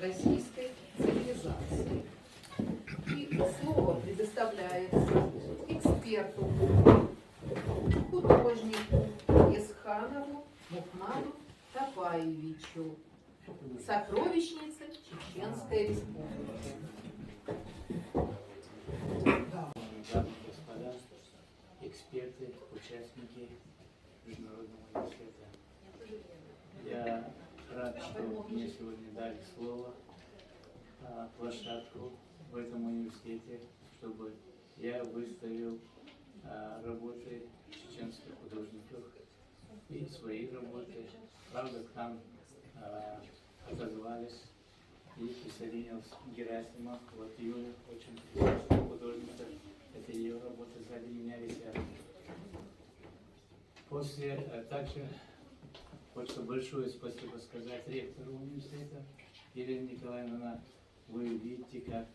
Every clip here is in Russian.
российской цивилизации. И слово предоставляется эксперту, художнику Есханову Мухмаду Тапаевичу, сокровищнице Чеченской Республики. Дамы и господа, эксперты, участники международного университета. Я рад, что мне сегодня дали слово, площадку в этом университете, чтобы я выставил работы чеченских художников и свои работы. Правда, к нам отозвались и присоединился Герасимов, вот Юля, очень известный художник. Это ее работы сзади меня висят. Также хочется большое спасибо сказать ректору университета Елене Николаевне. Вы видите, как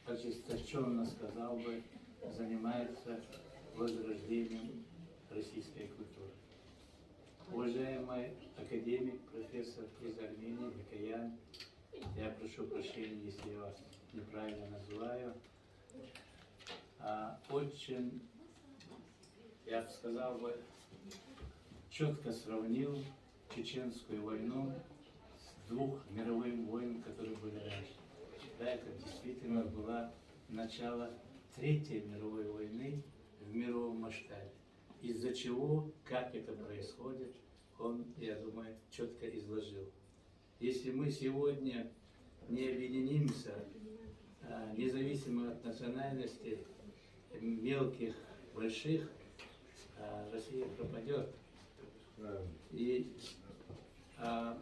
ожесточенно, сказал бы, занимается возрождением российской культуры. Уважаемый академик, профессор из Армении Микоян, я прошу прощения, если я вас неправильно называю, очень, я бы сказал бы, четко сравнил Чеченскую войну с двух мировыми войнами, которые были раньше. Да, это действительно было начало Третьей мировой войны в мировом масштабе. Из-за чего, как это происходит, он, я думаю, четко изложил. Если мы сегодня не объединимся, независимо от национальности, мелких, больших, Россия пропадет. И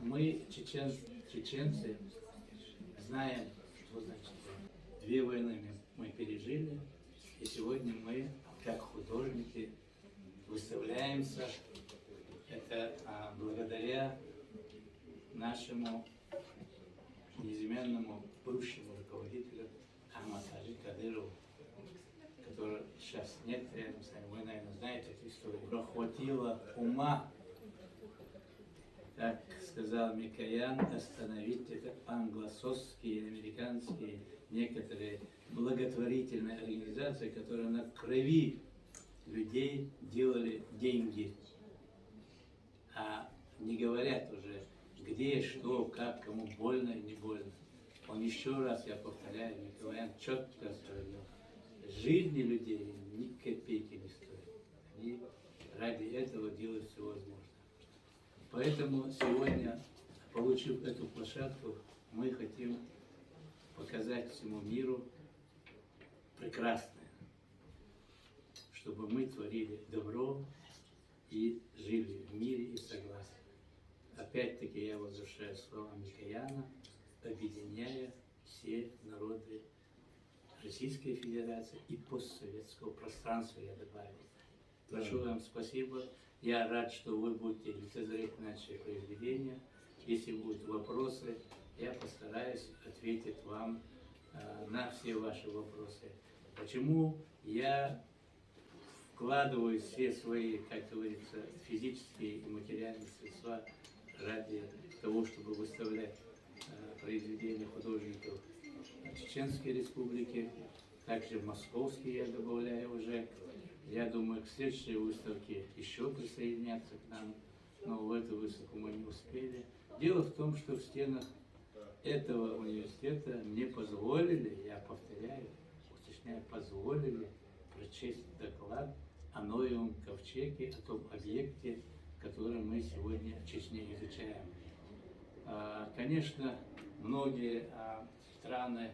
мы, чеченцы, знаем, что значит. Две войны мы пережили, и сегодня мы, как художники, выставляемся. Это благодаря нашему неизменному бывшему руководителю Ахмаду Кадырову, который сейчас нет рядом с нами. Вы, наверное, знаете эту историю. Хватило ума, как сказал Микоян, остановить это англосаксские, американские, некоторые благотворительные организации, которые на крови людей делали деньги, а не говорят уже, где, что, как, кому больно и не больно. Он еще раз, я повторяю, Микоян четко сказал, жизни людей ни копейки не стоит. Они ради этого делают все возможное. Поэтому сегодня, получив эту площадку, мы хотим показать всему миру прекрасное, чтобы мы творили добро и жили в мире и согласии. Опять-таки я возвращаю слова Микояна, объединяя все народы Российской Федерации и постсоветского пространства, я добавил. Большое вам спасибо. Я рад, что вы будете лицезреть наши произведения. Если будут вопросы, я постараюсь ответить вам на все ваши вопросы. Почему я вкладываю все свои, как говорится, физические и материальные средства ради того, чтобы выставлять произведения художников Чеченской Республики, также московские я добавляю уже. Я думаю, к следующей выставке еще присоединятся к нам, но в эту выставку мы не успели. Дело в том, что в стенах этого университета мне позволили, я повторяю, уточняю, позволили прочесть доклад о Ноевом ковчеге, о том объекте, который мы сегодня в Чечне изучаем. Конечно, многие страны,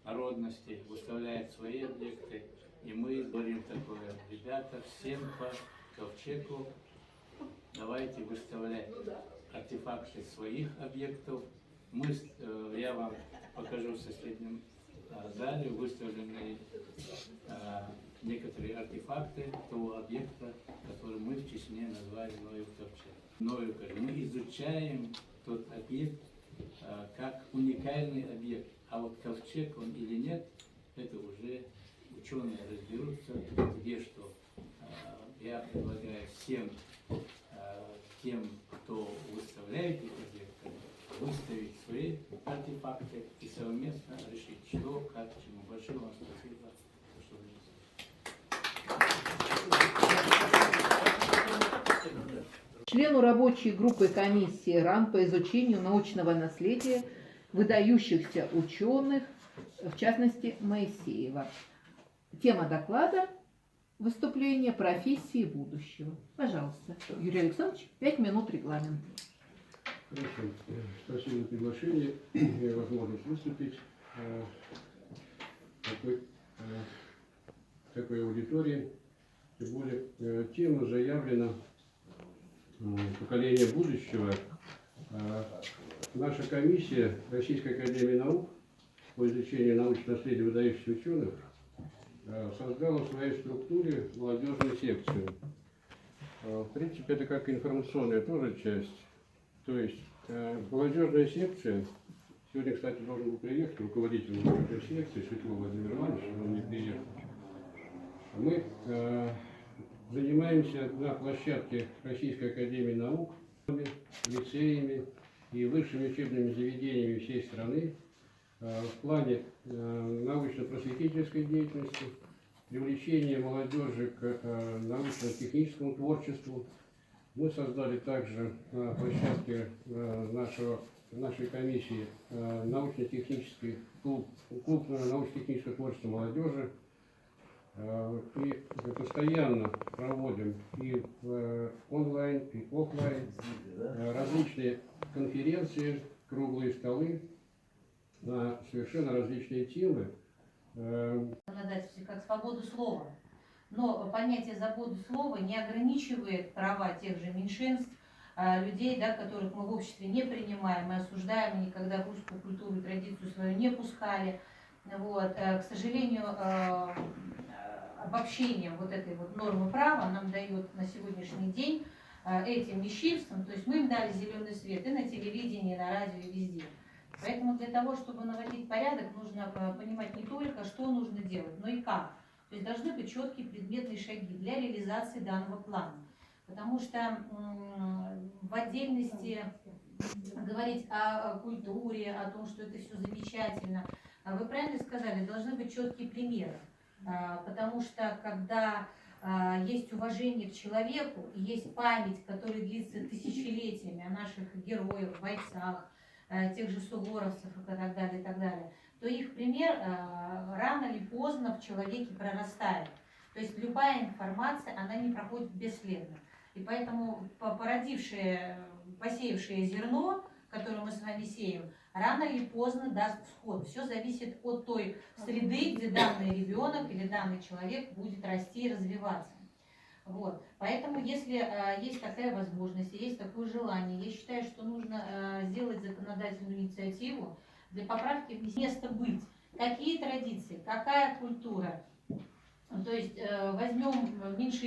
народности выставляют свои объекты, и мы говорим такое, ребята, всем по ковчегу давайте выставлять артефакты своих объектов. Я вам покажу в соседнем зале выставленные некоторые артефакты того объекта, который мы в Чечне назвали Ноев ковчег. Мы изучаем тот объект как уникальный объект, а вот ковчег он или нет, это уже ученые разберутся, где что. Я предлагаю всем тем, кто выставляет эти объекты, выставить свои артефакты и совместно решить, что, как, к чему. Большое вам спасибо, что вы здесь. Члену рабочей группы комиссии РАН по изучению научного наследия выдающихся ученых, в частности Моисеева. Тема доклада – выступление профессии будущего. Пожалуйста, Юрий Александрович, 5 минут регламент. Хорошо. Спасибо за приглашение и возможность выступить в такой аудитории. Тем более тема заявлена «Поколение будущего». Наша комиссия Российской академии наук по изучению научного наследия выдающихся ученых создала в своей структуре молодежную секцию. В принципе, это как информационная тоже часть. То есть молодежная секция, сегодня, кстати, должен был приехать руководитель молодежной секции Светлов Владимир Иванович, он не приехал. Мы занимаемся на площадке Российской академии наук, лицеями и высшими учебными заведениями всей страны в плане научно-просветительской деятельности, привлечения молодежи к научно-техническому творчеству. Мы создали также на площадке нашей комиссии научно-технический клуб научно-технического творчества молодежи. И постоянно проводим и онлайн, и офлайн различные конференции, круглые столы на совершенно различные темы. Как свободу слова. Но понятие свободы слова не ограничивает права тех же меньшинств, людей, да, которых мы в обществе не принимаем, мы осуждаем, никогда в русскую культуру и традицию свою не пускали. Вот. К сожалению, обобщение вот этой вот нормы права нам дает на сегодняшний день этим меньшинствам, то есть мы им дали зеленый свет и на телевидении, и на радио, и везде. Поэтому для того, чтобы наводить порядок, нужно понимать не только, что нужно делать, но и как. То есть должны быть четкие предметные шаги для реализации данного плана. Потому что в отдельности говорить о культуре, о том, что это все замечательно, вы правильно сказали, должны быть четкие примеры. Потому что когда есть уважение к человеку, и есть память, которая длится тысячелетиями о наших героях, бойцах, тех же суворовцев и так далее, то их пример рано или поздно в человеке прорастает. То есть любая информация, она не проходит бесследно. И поэтому посеявшее зерно, которое мы с вами сеем, рано или поздно даст всход. Все зависит от той среды, где данный ребенок или данный человек будет расти и развиваться. Вот. Поэтому, если есть такая возможность, есть такое желание, я считаю, что нужно сделать законодательную инициативу для поправки места быть. Какие традиции, какая культура. То есть возьмем меньшие